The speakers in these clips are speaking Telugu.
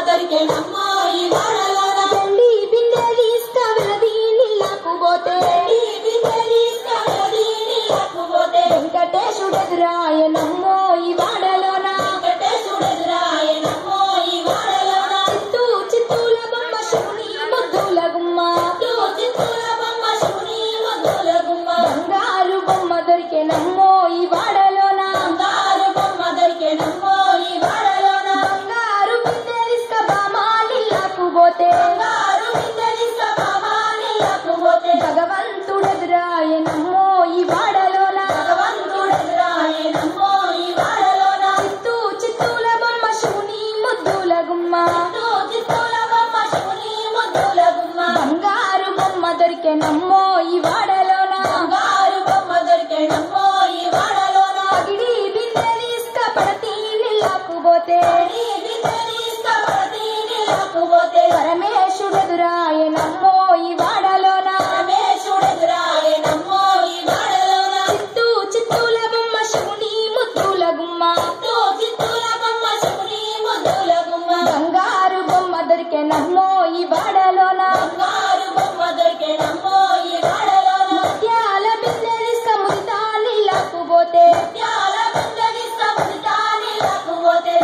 దొరికే నమ్మో ఈ వాడలోన వెంకటేశుడెదురాయ నమ్మో ఈ వాడలోన చిత్తూ చిత్తూల బొమ్మ శివుని ముద్దుల గుమ్మ బంగారు బొమ్మ దొరికే నమ్మో ఈ వాడలోన బంగారు బిందెలిస్క బామాలిల్లకు పోతే భగవంతుడెదురాయ నమ్మో ఈ వాడలోన చిత్తూ చిత్తూల బొమ్మ శివుని ముద్దుల గుమ్మ బంగారు బొమ్మ దొరికే నమ్మో ఈ వాడలోన పగిడి బిందెలిస్క పడతీ నీళ్ళకు పోతే పరమేశుడెదురాయ నమ్మో ఈ వాడలోన చిత్తూ చిత్తూల బొమ్మ శివుని ముద్దుల గుమ్మ బంగారు బొమ్మ దొరికే నమ్మో ఈ వాడలోన ముత్యాల బిందెలిస్క మురితా నీళ్ళకు పోతే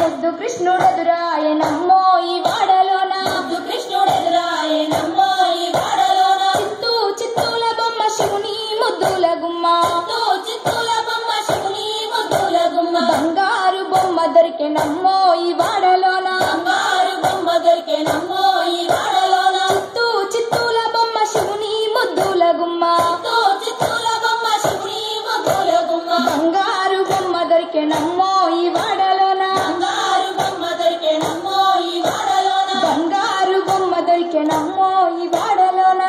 ముద్దు కృష్ణుడెదురాయ నమ్మో ఈ వాడలోన చిత్తూ చిత్తూల బొమ్మ శివుని ముద్దుల గుమ్మ బంగారు బొమ్మ దొరికే నమ్మో ఈ వాడలోన చిత్తూ చిత్తూల బొమ్మ శివుని ముద్దుల గుమ్మ బంగారు బొమ్మ దొరికే నమ్మో ఈ వాడలోన బంగారు బొమ్మ దొరికే నమ్మో ఈ వాడలోన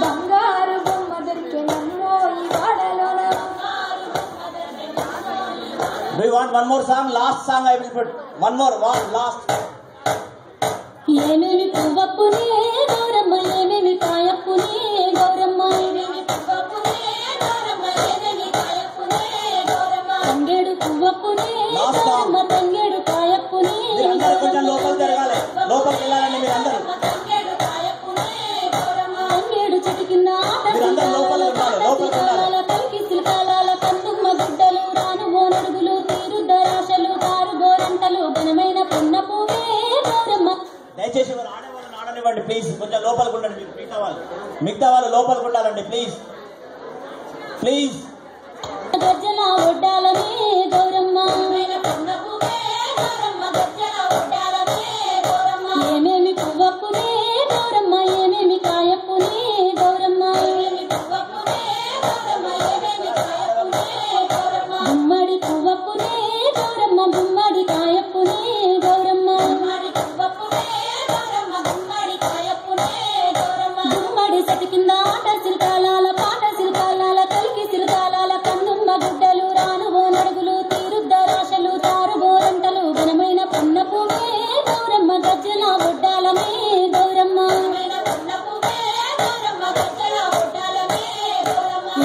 బంగారు బొమ్మ దొరికే నమ్మో ఈ వాడలోన. Do you want one more song? Last song I will put. One more, one last. ఏమేమి పువ్వప్పునే గౌరమ్మ ఏమేమి కాయప్పునే గౌరమ్మ తంగేడు పువ్వప్పునే గౌరమ్మ తంగేడు కాయప్పునే మీరందరూ కొంచెం లోపలికి తిరగాలి. లోపలికి వెళ్ళాలండి మీరందరూ. తంగేడు చెట్టు కింద మీరందరూ లోపలికి ఉండాలి. లోపలికి ఉండాలి. కలికి సిల్కాల కందుమ్మ గుడ్డలు రాను ఓనడుగులు తీరుద్దరాశలు తారు గోరంటలు ఘనమైన పున్న పువ్వే గౌరమ్మ. దయచేసి వారు ఆడేవాళ్ళని ఆడనివ్వండి ప్లీజ్. కొంచెం లోపలికి ఉండండి. మిగతా వాళ్ళు లోపలికి ఉండాలండి ప్లీజ్ ప్లీజ్. గజ్జల ఒడ్డాలనే గౌరమ్మ ఏమేమి పువ్వప్పునే గౌరమ్మ ఏమేమి కాయప్పునే గౌరమ్మ గుమ్మడి పువ్వప్పునే గౌరమ్మ గుమ్మడి కాయప్పునే గౌరమ్మ గుమ్మడి సతి కింద ఆట సిల్కాల పాట సిల్కాల కలికి సిల్కాల కందుమ్మ గుడ్డలు రాను నడుగులు తీరుద్దరాశలు తారు గోరంటలు ఘనమైన పున్న పువ్వే గౌరమ్మ గజ్జల ఒడ్డాలనే గౌరమ్మ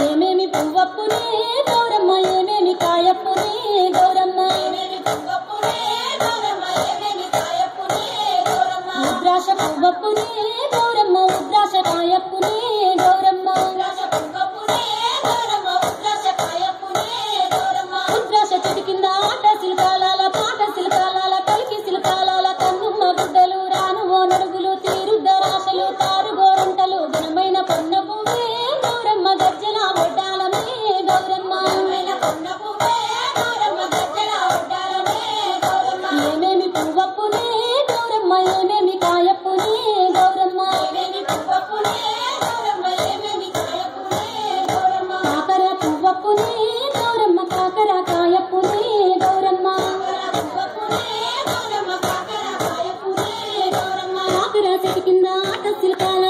ఏమేమి పువ్వప్పునే గౌరమ్మ ఏమేమి కాయప్పునే గౌరమ్మ ఉద్రాశ పువ్వప్పునే గౌరమ్మ ఉద్రాశ కాయప్పునే గౌరమ్మ ఉద్రాశ చెట్టు కింద ఆట సిల్కాల పాట సిల్కాల కలికి సిల్కాల కందుమ్మ గుడ్డలు రాను నడుగులు తీరుద్దరాశలు తారు గోరంటలు ఘనమైన పన్న పువ్వే గౌరమ్మ గజ్జల ఒడ్డాలనే గౌరమ్మ ఏమేమి పువ్వప్పునే గౌరమ్మ ఏమేమి కాయప్పునే గౌరమ్మ కాకర పువ్వప్పునే గౌరమ్మ కాకర కాయప్పునే గౌరమ్మ కాకర చెట్టు కింద ఆట సిల్కాల